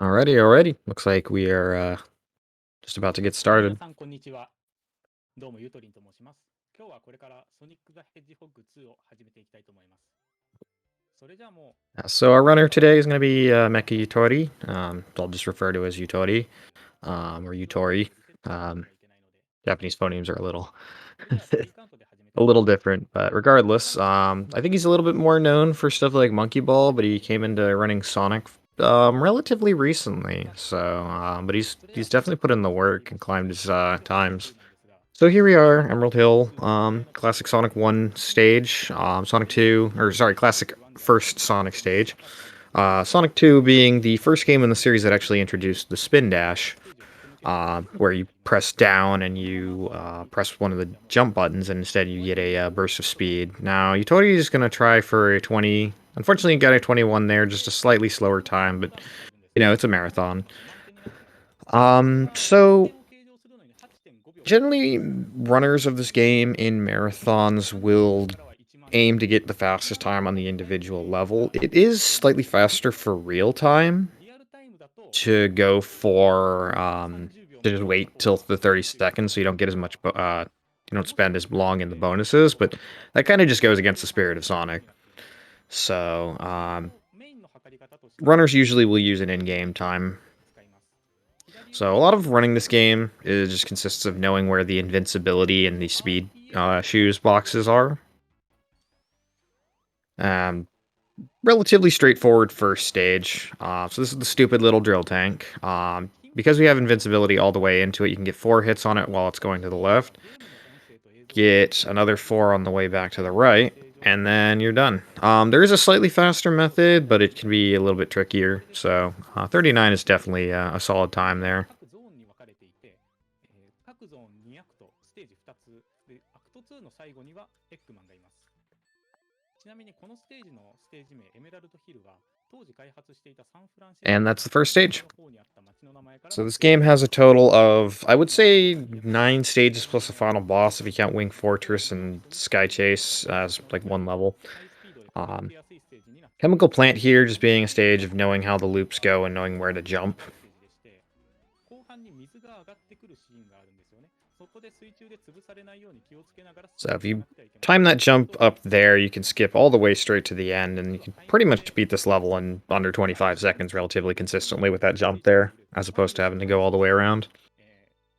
Alrighty. Looks like we are just about to get 皆 started. さんこんにちは。どうもゆとりんと申します。今日はこれからソニック・ザ・ヘッジホッグ2を始めていきたいと思います。それじゃあも So our runner today is going to be Mecha Yutori. I'll just refer to as Yutori or う、フロー Yutori. リセットしな Um, ければいけないので、 Japanese phonemes are a little それではスリーカウントで始めた a いと思 little います。 different, but regardless, I think he's a little bit more known for stuff like Monkey Ball, but he came into running Sonic relatively recently. So, but he's definitely put in the work and climbed his times. So here we are, Emerald Hill, classic Sonic 1 stage, Sonic 2, or sorry, classic first Sonic stage. Sonic 2 being the first game in the series that actually introduced the spin dash, where you press down and you press one of the jump buttons, and instead you get a burst of speed. Now, Yutori is going to try for a 20. Unfortunately, he got a 21 there, just a slightly slower time, but you know, it's a marathon. So generally, runners of this game in marathons will aim to get the fastest time on the individual level. It is slightly faster for real time to go for to just wait till the 30 seconds so you don't get as much you don't spend as long in the bonuses, but that kind of just goes against the spirit of Sonic. So runners usually will use an in-game time. So a lot of running this game just consists of knowing where the invincibility and the speed shoes boxes are. Relatively straightforward first stage. So this is the stupid little drill tank. Because we have invincibility all the way into it, you can get 4 hits on it while it's going to the left. Get another 4 on the way back to the right, and then you're done. There is a slightly faster method, but it can be a little bit trickier. So 39 is definitely a solid time there. 各ゾーンに分かれていて、各ゾーン2アクト、ステージ2つで、アクト2の最後にはエッグマンがいます。ちなみにこのステージのステージ名エメラルドヒルは当時開発していたサンフランシスコ And that's the first stage. の方にあった町の名前から So this game has a total of, I would say, 9 stages plus a final boss if you count Wing Fortress and Sky Chase as like one level. Chemical Plant here just being a stage of knowing how the loops go and knowing where to jump. So if you time that jump up there, you can skip all the way straight to the end, and you can pretty much beat this level in under 25 seconds relatively consistently with that jump there, as opposed to having to go all the way around.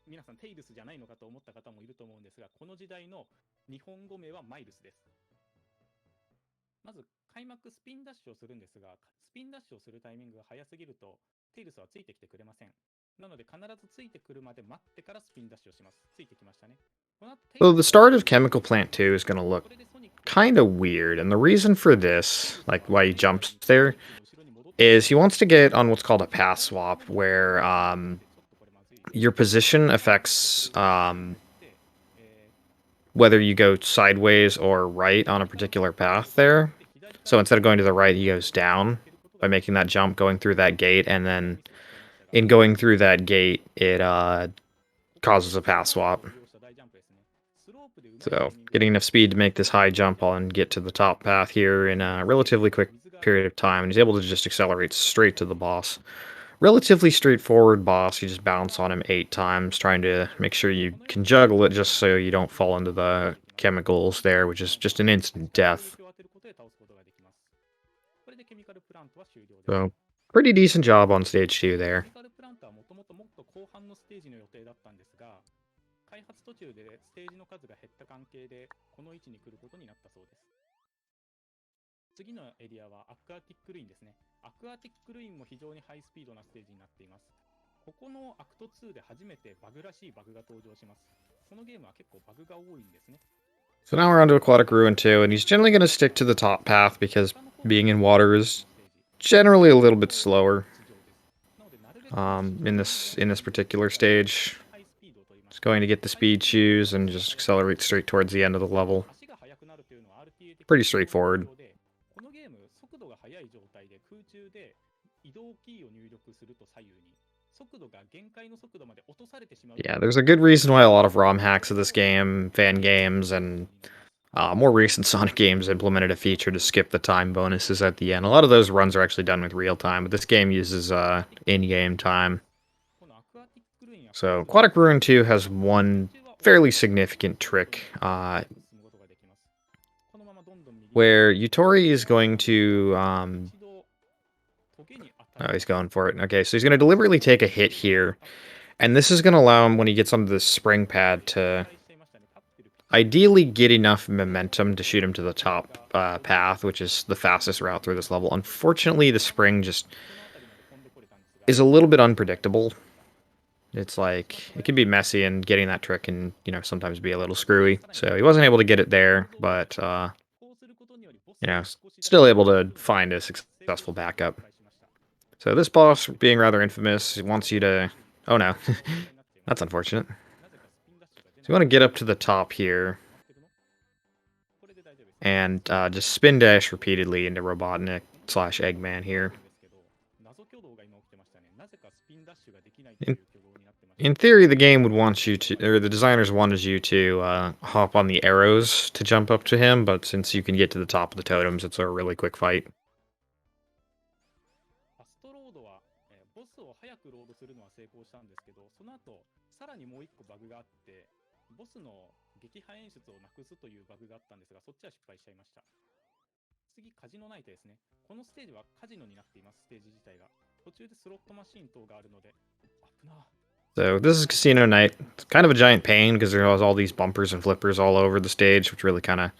皆さんテイルスじゃないのかと思った方もいると思うんですが、この時代の日本語名はマイルスです。まず開幕スピンダッシュをするんですが、スピンダッシュをするタイミングが早すぎるとテイルスはついてきてくれません。なので必ずついてくるまで待ってからスピンダッシュをします。ついてきましたね。 So the start of Chemical Plant 2 is going to look kind of weird, and the reason for this, like why he jumps there, is he wants to get on what's called a path swap, where your position affects whether you go sideways or right on a particular path there. So instead of going to the right, he goes down by making that jump, going through that gate, and then in going through that gate, it causes a path swap. So getting enough speed to make this high jump and get to the top path here in a relatively quick period of time, and he's able to just accelerate straight to the boss. Relatively straightforward boss. You just bounce on him 8 times, trying to make sure you can juggle it just so you don't fall into the chemicals there, which is just an instant death. So, pretty decent job on stage 2 there. 開発途中でステージの数が減った関係でこの位置に来ることになったそうです。次のエリアはアクアティックルインですね。アクアティックルインも非常にハイスピードなステージになっています。ここのアクト2で初めてバグらしいバグが登場します。このゲームは結構バグが多いんですね。So now we're on to Aquatic Ruin 2, and he's generally going to stick to the top path because being in water is generally a little bit slower in this particular stage. Just going to get the speed shoes and just accelerate straight towards the end of the level. Pretty straightforward. Yeah, there's a good reason why a lot of ROM hacks of this game, fan games, and More recent Sonic games implemented a feature to skip the time bonuses at the end. A lot of those runs are actually done with real time, but this game uses in-game time. So Aquatic Ruin 2 has one fairly significant trick, where Yutori is going to... oh, he's going for it. Okay, so he's going to deliberately take a hit here, and this is going to allow him, when he gets onto the spring pad, to ideally get enough momentum to shoot him to the top path, which is the fastest route through this level. Unfortunately, the spring just is a little bit unpredictable. It's like, it can be messy, and getting that trick can, sometimes be a little screwy. So he wasn't able to get it there, but, still able to find a successful backup. So this boss, being rather infamous, wants you to... Oh no, that's unfortunate. So you want to get up to the top here, and just spin dash repeatedly into Robotnik / Eggman here. In theory, the game would want you to, or the designers wanted you to hop on the arrows to jump up to him, but since you can get to the top of the totems, it's a really quick fight. ファストロードは、ボスを早くロードするのは成功したんですけど、その後さらにもう一個バグがあって、ボスの撃破演出をなくすというバグがあったんですが、そっちは失敗しちゃいました。次、カジノナイトですね。このステージはカジノになっています、ステージ自体が。途中でスロットマシン等があるので、危な。So this is Casino Night. It's kind of a giant pain because there's all these bumpers and flippers all over the stage, which really kind of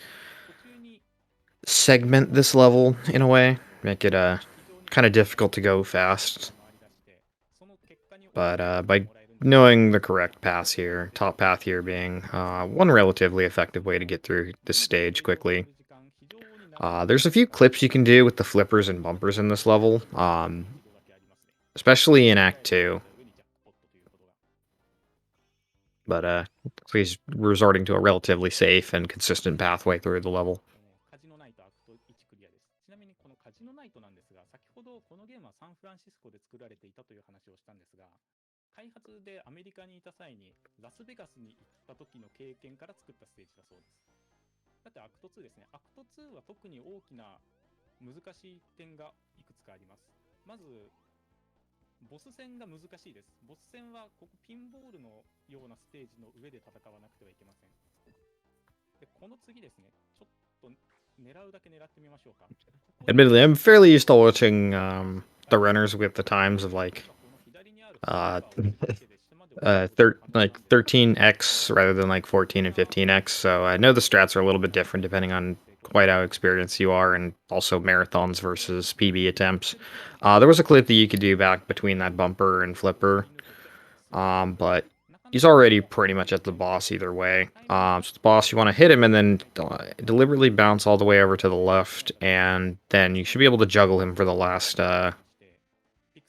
segment this level in a way, make it kind of difficult to go fast. But by knowing the correct paths here, top path here being one relatively effective way to get through this stage quickly. There's a few clips you can do with the flippers and bumpers in this level, especially in Act 2. But so he's resorting to a relatively safe and consistent pathway through the level. カジノナイトアクト1クリアです。ちなみにこのカジノナイトなんですが、先ほどこのゲームはサンフランシスコで作られていたという話をしたんですが、開発でアメリカにいた際にラスベガスに行った時の経験から作ったステージだそうです。さてアクト2ですね。アクト2は特に大きな難しい点がいくつかあります。まずボス戦が難しいです。ボス戦はここピンボールのようなステージの上で戦わなくてはいけません。でこの次ですね。ちょっと狙うだけ狙ってみましょうか。 Admittedly, I'm fairly used to watching the runners with the times of like 13x rather than like 14 and 15x, so I know the strats are a little bit different depending on quite how experienced you are, and also marathons versus PB attempts. There was a clip that you could do back between that bumper and flipper, but he's already pretty much at the boss either way. So the boss, you want to hit him and then deliberately bounce all the way over to the left, and then you should be able to juggle him for the last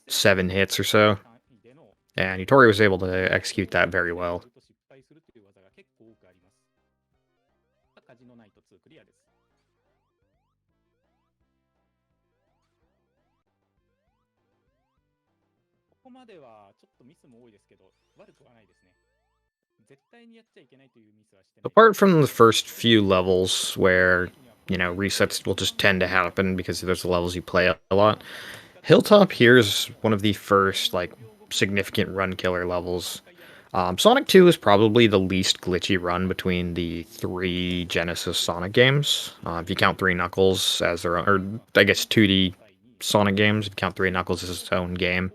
7 hits or so. And Yutori was able to execute that very well. ここまではちょっとミスも多いですけど、悪くはないですね。絶対にやっちゃいけないというミスはしてない。 Apart from the first few levels where, resets will just tend to happen because there's the levels you play a lot, Hilltop here is one of the first, like, significant run killer levels. Sonic 2 is probably the least glitchy run between the 3 Genesis Sonic games. If you count 3 Knuckles as their own, or I guess 2D Sonic games, if you count 3 Knuckles as its own game.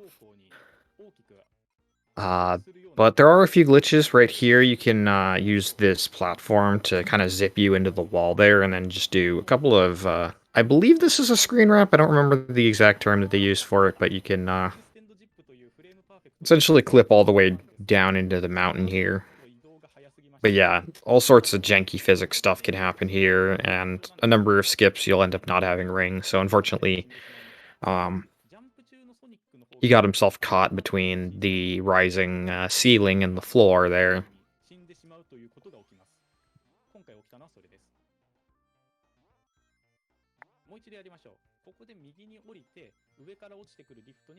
But there are a few glitches right here. You can use this platform to kind of zip you into the wall there, and then just do a couple of... I believe this is a screen wrap. I don't remember the exact term that they use for it, but you can essentially clip all the way down into the mountain here. But yeah, all sorts of janky physics stuff can happen here, and a number of skips you'll end up not having rings. So unfortunately, he got himself caught between the rising ceiling and the floor there.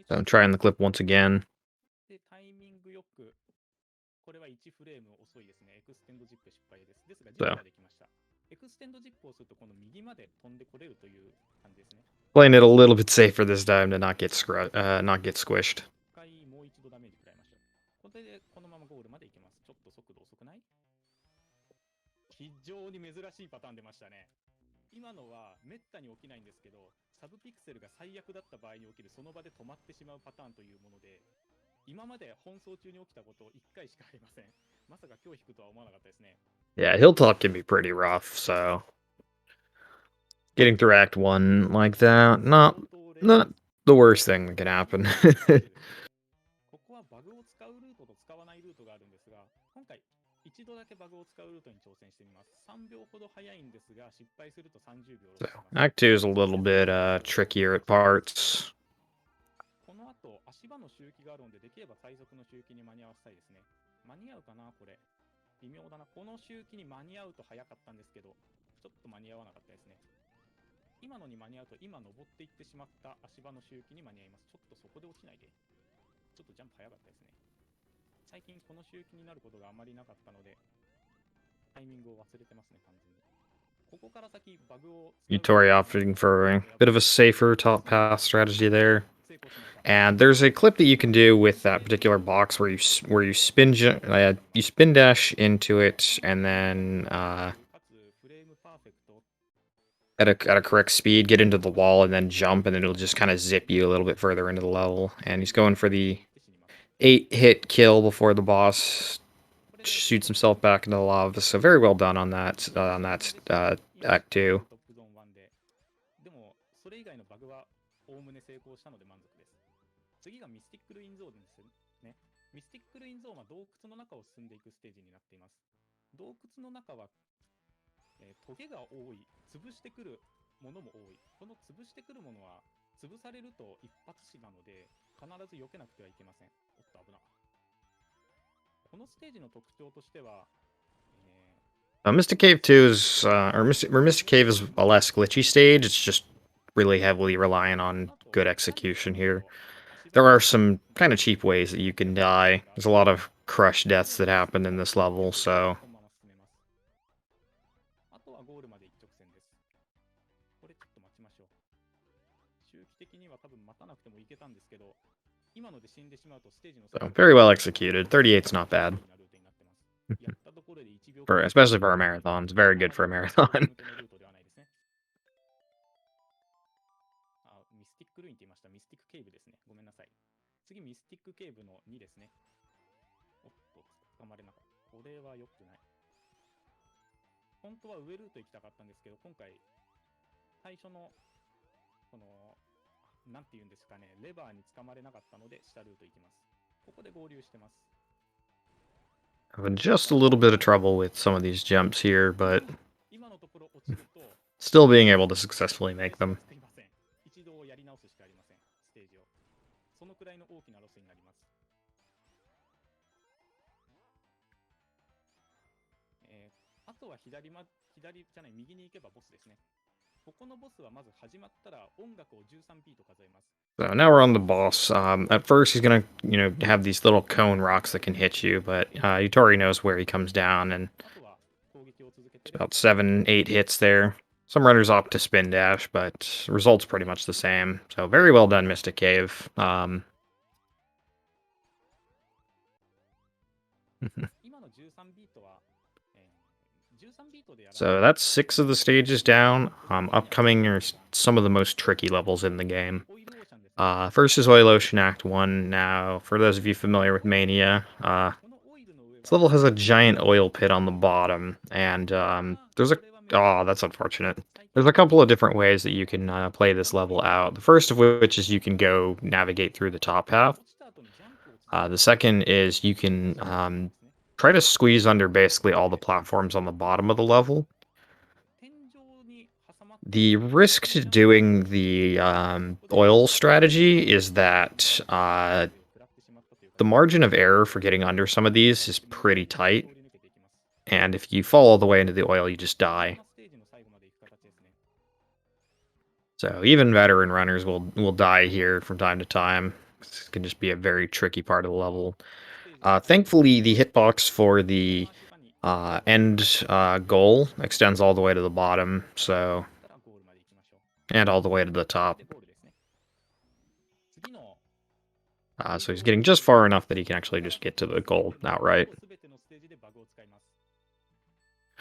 So I'm trying the clip once again. で、タイミングよく、これは1フレーム遅いですね。エクステンドジップ失敗です。ですが、ジップができました。エクステンドジップをするとこの右まで飛んでこれるという感じですね。 Playing it a little bit safer this time to not get squished. 一回もう一度ダメージ食らいましょう。これでこのままゴールまで行けます。ちょっと速度遅くない？非常に珍しいパターン出ましたね。今のはめったに起きないんですけど、サブピクセルが最悪だった場合に起きるその場で止まってしまうパターンというもので、今まで奔走中に起きたこと1回しかありません。まさか今日引くとは思わなかったですね。 Yeah, Hilltop can be pretty rough, so getting through Act 1 like that, not the worst thing that can happen. ここはバグを使うルートと使わないルートがあるんですが、今回一度だけバグを使うルートに挑戦してみます。3秒ほど早いんですが、失敗すると30秒 So, Act 2 is a little bit trickier at parts. この後、足場の周期があるので、できれば最速の周期に間に合わせたいですね。間に合うかなこれ。微妙だな。この周期に間に合うと早かったんですけど、ちょっと間に合わなかったですね。今のに間に合うと、今登っていってしまった足場の周期に間に合います。ちょっとそこで落ちないで。ちょっとジャンプ早かったですね。最近この周期になることがあまりなかったので、タイミングを忘れてますね、完全に。ここから先、バグを。Yutori opting for a bit of a safer top path strategy there. And there's a clip that you can do with that particular box where you spin dash into it, and then at a correct speed get into the wall and then jump, and then it'll just kind of zip you a little bit further into the level. And he's going for the 8-hit kill before the boss shoots himself back into the lava. So very well done on that Act 2. でもそれ以外のバグはおおむね成功したので満足です。次がミスティックルインゾーンですね。ミスティックルインゾーンは洞窟の中を進んでいくステージになっています。洞窟の中は、トゲが多い、潰してくるものも多い。この潰してくるものは潰されると一発死なので必ず避けなくてはいけません。おっと危な。このステージの特徴としては、Mystic Cave 2 is, or Mystic Cave is a less glitchy stage. It's just really heavily reliant on good execution here. There are some kind of cheap ways that you can die. There's a lot of crush deaths that happen in this level, so. あとはゴールまで一直線です。これちょっと待ちましょう。周期的には多分待たなくてもいけたんですけど、今ので死んでしまうとステージの。So very well executed. 38's not bad. Especially for a marathon. It's very good for a marathon. ミスティックルインって言いました。ミスティックケーブですね。ごめんなさい。次、ミスティックケーブの2ですね。おっと、捕まれなかった。これは良くない。本当は上ルート行きたかったんですけど、今回、最初の、この、なんて言うんですかね、レバーに捕まれなかったので、下ルート行きます。ここで合流してます。Having just a little bit of trouble with some of these jumps here, but still being able to successfully make them. 一度やり直すしかありません、ステージを。そのくらいの大きなロスになります。あとは左じゃない、右に行けばボスですね。ここのボスはまず始まったら音楽を13ビート数えます。So now we're on the boss. At first, he's gonna, have these little cone rocks that can hit you, but Yutori knows where he comes down, and it's about 7-8 hits there. Some runners opt to spin dash, but results pretty much the same. So very well done, Mystic Cave. So that's 6 of the stages down. Upcoming are some of the most tricky levels in the game. First is Oil Ocean Act 1. Now, for those of you familiar with Mania, this level has a giant oil pit on the bottom, and there's a... Oh, that's unfortunate. There's a couple of different ways that you can play this level out. The first of which is you can go navigate through the top path. The second is you can try to squeeze under basically all the platforms on the bottom of the level. The risk to doing the oil strategy is that the margin of error for getting under some of these is pretty tight, and if you fall all the way into the oil, you just die. So even veteran runners will die here from time to time. This can just be a very tricky part of the level. Thankfully, the hitbox for the end goal extends all the way to the bottom, so たらゴールまで行きましょう。 and all the way to the top. で、ゴールですね。次の So he's getting just far enough that he can actually just get to the goal outright. すべてのステージでバグを使います。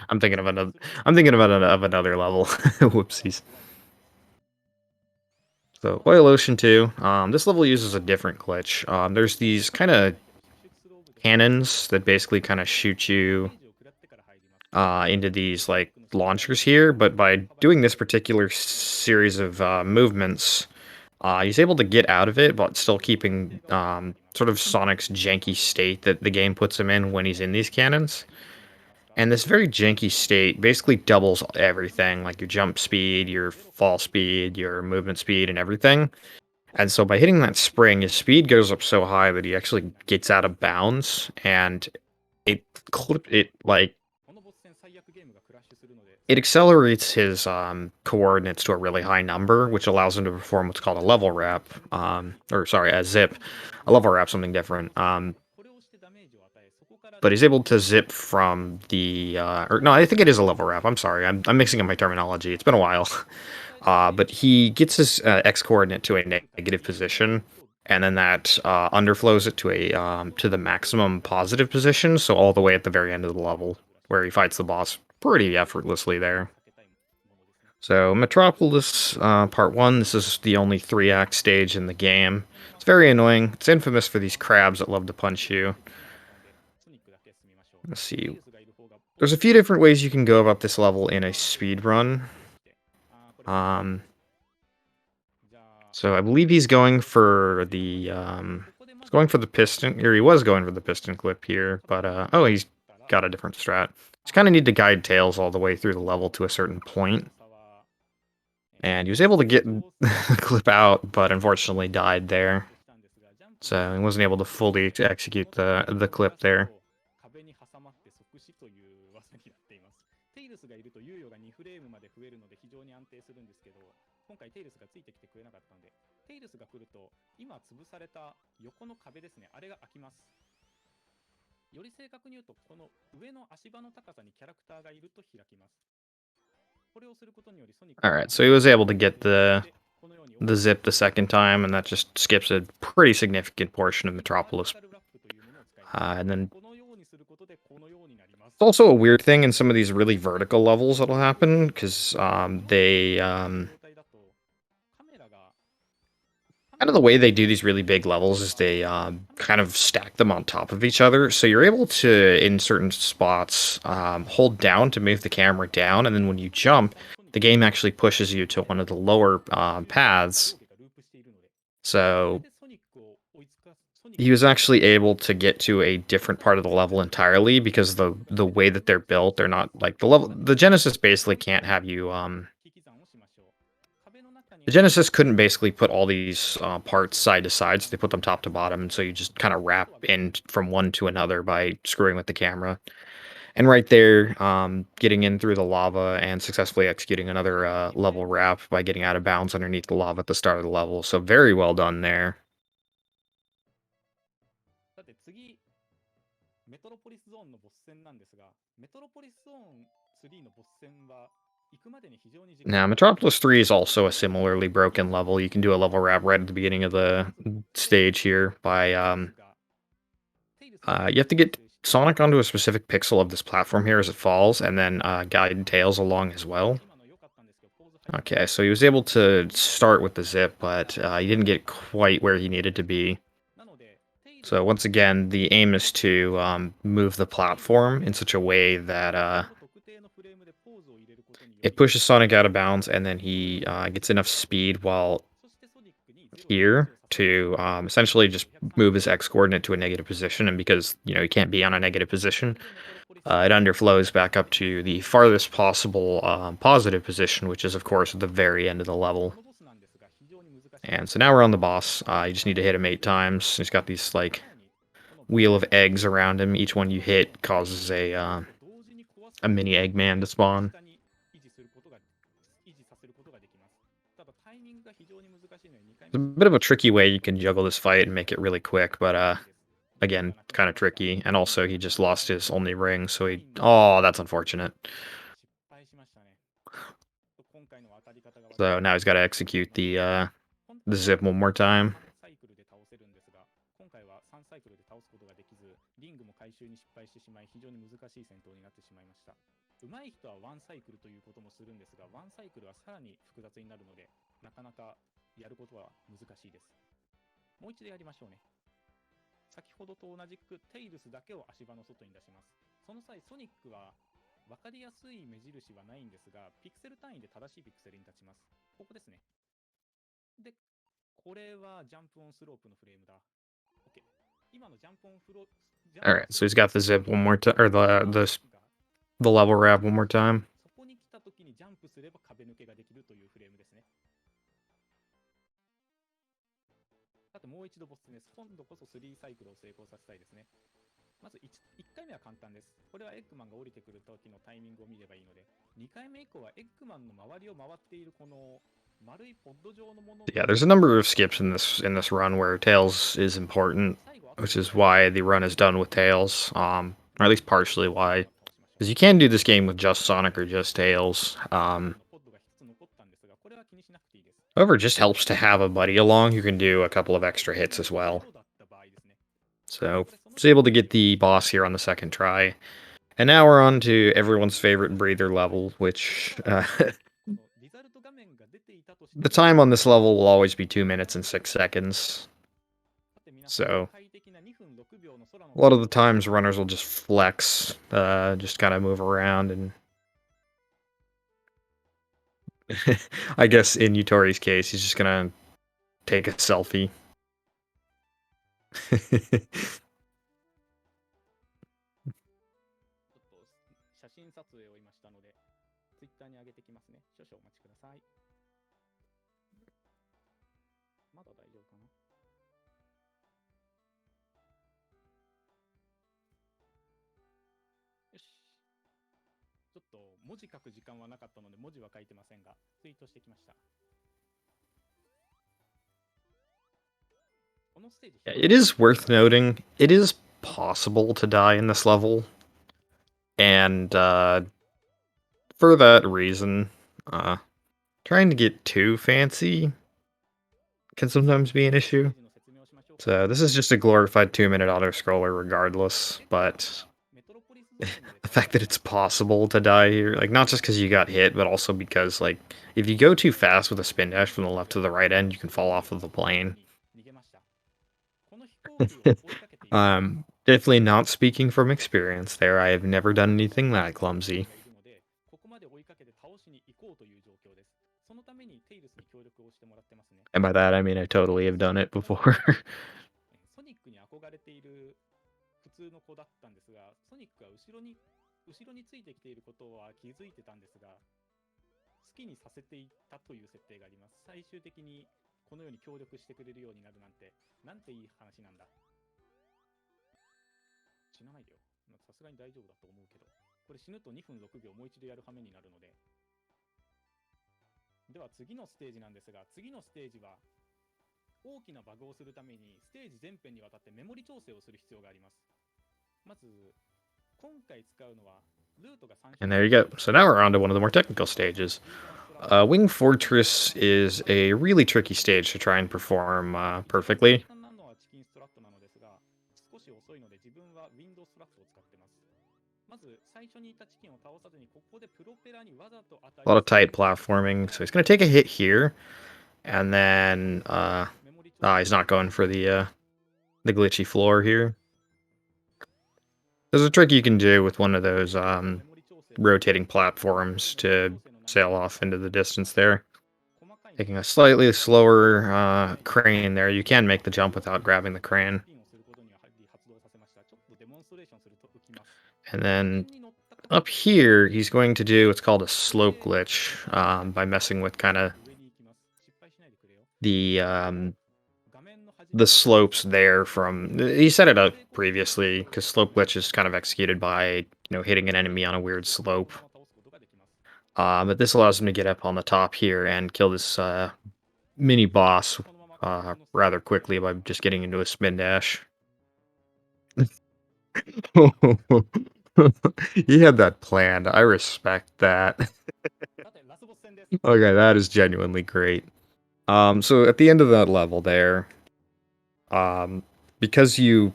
I'm thinking of another. I'm thinking of another level. Whoopsies. So Oil Ocean 2. This level uses a different glitch. There's these kind of cannons that basically kind of shoot you into these like launchers here, but by doing this particular series of movements, he's able to get out of it, but still keeping sort of Sonic's janky state that the game puts him in when he's in these cannons. And this very janky state basically doubles everything, like your jump speed, your fall speed, your movement speed, and everything. And so by hitting that spring, his speed goes up so high that he actually gets out of bounds, and it like このボス戦最悪ゲームがクラッシュするので it accelerates his coordinates to a really high number, which allows him to perform what's called a level wrap, or sorry, a zip. A level wrap, something different. これをしてダメージを与え、そこから But he's able to zip from the, or no, I think it is a level wrap. I'm sorry, I'm mixing up my terminology. It's been a while. But he gets his x coordinate to a negative position, and then that underflows it to the maximum positive position, so all the way at the very end of the level, where he fights the boss pretty effortlessly there. So Metropolis Part 1, this is the only 3-act stage in the game. It's very annoying. It's infamous for these crabs that love to punch you. Let's see. There's a few different ways you can go about this level in a speedrun. So I believe he's going for the piston, or he was going for the piston clip here, but oh, he's got a different strat. Just kind of need to guide Tails all the way through the level to a certain point. And he was able to get the clip out, but unfortunately died there. So he wasn't able to fully execute the clip there. 壁に挟まって即死という技になっています。テイルスがいると猶予が2フレームまで増えるので非常に安定するんですけど、今回テイルスがついてきてくれなかったので、テイルスが来ると今潰された横の壁ですね、あれが開きます。より正確に言うとこの上の足場の高さにキャラクターがいると開きます。これをすることによりソニック Alright, so he was able to get the zip the second time, and that just skips a pretty significant portion of Metropolis. And then it's also a weird thing in some of these really vertical levels that'll happen, because they kind of the way they do these really big levels is they kind of stack them on top of each other. So you're able to, in certain spots, hold down to move the camera down, and then when you jump, the game actually pushes you to one of the lower paths. So he was actually able to get to a different part of the level entirely, because the way that they're built, they're not like the Genesis basically can't have you the Genesis couldn't basically put all these parts side to side, so they put them top to bottom, and so you just kind of wrap in from one to another by screwing with the camera. And right there, getting in through the lava and successfully executing another level wrap by getting out of bounds underneath the lava at the start of the level. So very well done there. さて次、メトロポリスゾーンのボス戦なんですが、メトロポリスゾーン3のボス戦は Now, Metropolis 3 is also a similarly broken level. You can do a level wrap right at the beginning of the stage here by, you have to get Sonic onto a specific pixel of this platform here as it falls, and then guide Tails along as well. Okay, so he was able to start with the zip, but he didn't get quite where he needed to be. So once again, the aim is to move the platform in such a way that it pushes Sonic out of bounds, and then he gets enough speed while here to essentially just move his X coordinate to a negative position, and because, you know, he can't be on a negative position, it underflows back up to the farthest possible positive position, which is, of course, at the very end of the level. And so now we're on the boss. You just need to hit him 8 times. He's got these, like, wheel of eggs around him. Each one you hit causes a mini Eggman to spawn. It's a bit of a tricky way you can juggle this fight and make it really quick, but again, kind of tricky. And also, he just lost his only ring, so he... Oh, that's unfortunate. So now he's got to execute the zip one more time. サイクルで倒せるんですが、今回は3サイクルで倒すことができず、リングも回収に失敗してしまい、非常に難しい戦闘になってしまいました。上手い人はワンサイクルということもするんですが、ワンサイクルはさらに複雑になるので、なかなかやることは難しいです。もう一度やりましょうね。先ほどと同じくテイルスだけを足場の外に出します。その際、ソニックは分かりやすい目印はないんですが、ピクセル単位で正しいピクセルに立ちます。ここですね。で、これはジャンプオンスロープのフレームだ。OK。今のジャンプオンフロープ。Alright, so he's got the zip one more time, or the level wrap one more time. そこに来た時にジャンプすれば壁抜けができるというフレームですね。あともう一度ボスです。今度こそ3サイクルを成功させたいですね。まず 1回目は簡単です。これはエッグマンが降りてくる時のタイミングを見ればいいので、2回目以降はエッグマンの周りを回っているこの Yeah, there's a number of skips in this run where Tails is important, which is why the run is done with Tails, or at least partially why. Because you can do this game with just Sonic or just Tails. However, it just helps to have a buddy along who can do a couple of extra hits as well. So, was able to get the boss here on the second try. And now we're on to everyone's favorite breather level, which... the time on this level will always be 2 minutes and 6 seconds. So, a lot of the times runners will just flex, just kind of move around, and I guess in Yutori's case, he's just gonna take a selfie. 写真撮影を今したので、Twitter に上げてきますね。少々お待ちください。まだ大丈夫かな。よし。ちょっと文字書く時間はなかったので文字は書いてませんが、ツイートしてきました。It is worth noting, it is possible to die in this level, and for that reason, trying to get too fancy can sometimes be an issue. So this is just a glorified 2-minute auto-scroller regardless, but the fact that it's possible to die here, like, not just because you got hit, but also because, like, if you go too fast with a spin dash from the left to the right end, you can fall off of the plane. Definitely not speaking from experience there. I have never done anything that clumsy. And by that, I mean I totally have done it before. ソニックに憧れている普通の子だったんですが、ソニックは後ろについてきていることは気づいてたんですが、好きにさせていったという設定があります。最終的にこのように協力してくれるようになるなんて、なんていい話なんだ。死なないでよ。さすがに大丈夫だと思うけど、これ死ぬと2分6秒もう一度やる羽目になるので。では次のステージなんですが、次のステージは大きなバグをするためにステージ全編にわたってメモリ調整をする必要があります。まず今回使うのはルートが3種類。 And there you go. So now we're on to one of the more technical stages. Wing Fortress is a really tricky stage to try and perform perfectly. A lot of tight platforming, so he's going to take a hit here, and then he's not going for the glitchy floor here. There's a trick you can do with one of those rotating platforms to sail off into the distance there. Taking a slightly slower crane there, you can make the jump without grabbing the crane. And then up here, he's going to do what's called a slope glitch by messing with kind of the slopes there from... He set it up previously, because slope glitch is kind of executed by, hitting an enemy on a weird slope. But this allows him to get up on the top here and kill this mini boss rather quickly by just getting into a spin dash. He had that planned. I respect that. さて、ラスボス戦です。 Okay, that is genuinely great. So at the end of that level there, um, because you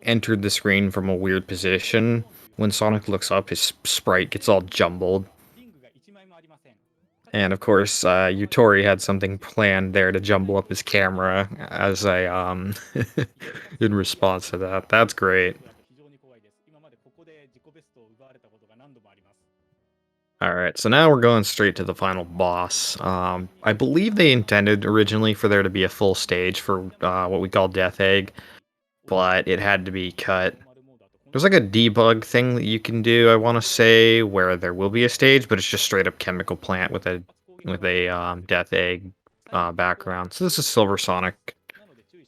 entered the screen from a weird position, when Sonic looks up, his sprite gets all jumbled. リングが1枚もありません。 And of course, Yutori had something planned there to jumble up his camera as a in response to that. That's great. 非常に怖いです。今までここで自己ベストを奪われたことが何度もあります。 All right, so now we're going straight to the final boss. I believe they intended originally for there to be a full stage for what we call Death Egg, but it had to be cut. There's like a debug thing that you can do, I want to say, where there will be a stage, but it's just straight up chemical plant with a Death Egg background. So this is Silver Sonic.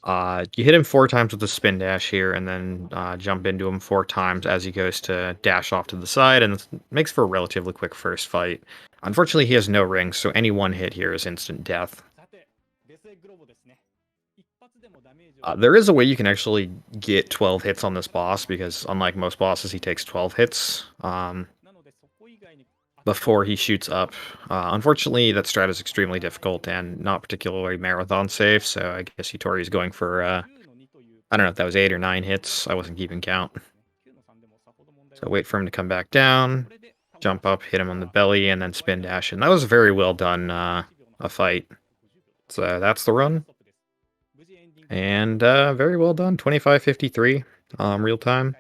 You hit him 4 times with the spin dash here, and then jump into him 4 times as he goes to dash off to the side, and it makes for a relatively quick first fight. Unfortunately, he has no rings, so any one hit here is instant death. さて、デスエッグロボですね。一発でもダメージを There is a way you can actually get 12 hits on this boss, because unlike most bosses, he takes 12 hits なのでそこ以外に before he shoots up. Unfortunately, that strat is extremely difficult and not particularly marathon safe, so I guess Yutori is going for, 9の2という I don't know if that was 8 or 9 hits. I wasn't keeping count. 9の3でもさほど問題 So wait for him to come back down, これで jump up, hit him on the belly, and then spin dash. And that was a very well done a fight. So that's the run. And very well done. 25:53 real time.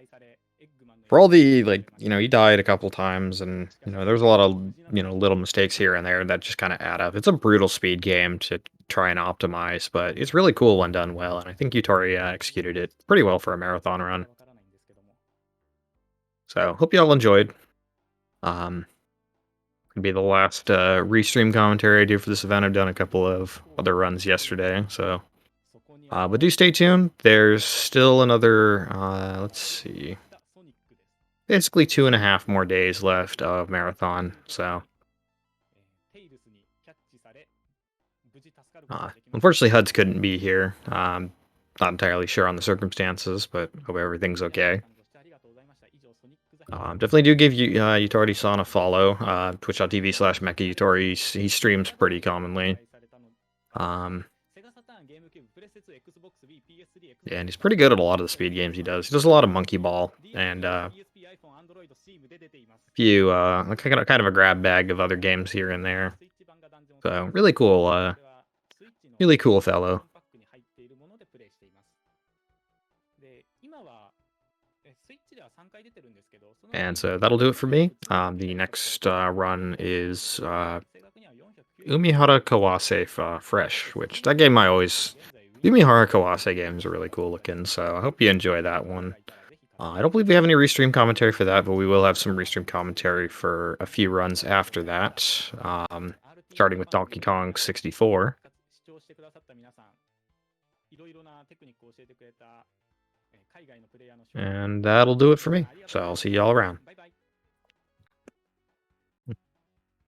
For all the, like, he died a couple times, and, there's a lot of, little mistakes here and there that just kind of add up. It's a brutal speed game to try and optimize, but it's really cool when done well, and I think Yutori executed it pretty well for a marathon run. So, hope you all enjoyed. Gonna be the last Restream commentary I do for this event. I've done a couple of other runs yesterday, so... but do stay tuned. There's still another, let's see... basically 2.5 more days left of marathon, so... unfortunately, Huds couldn't be here. Not entirely sure on the circumstances, but hope everything's okay. Definitely do give you Yutori-san a follow. Twitch.tv/MechaYutori. He streams pretty commonly. Yeah, and he's pretty good at a lot of the speed games he does. He does a lot of Monkey Ball, and a few kind of a grab bag of other games here and there. So really cool fellow. And so that'll do it for me. The next run is Umihara Kawase Fresh, which that game Umihara Kawase games are really cool looking, so I hope you enjoy that one. I don't believe we have any Restream commentary for that, but we will have some Restream commentary for a few runs after that, starting with Donkey Kong 64. And that'll do it for me, so I'll see y'all around.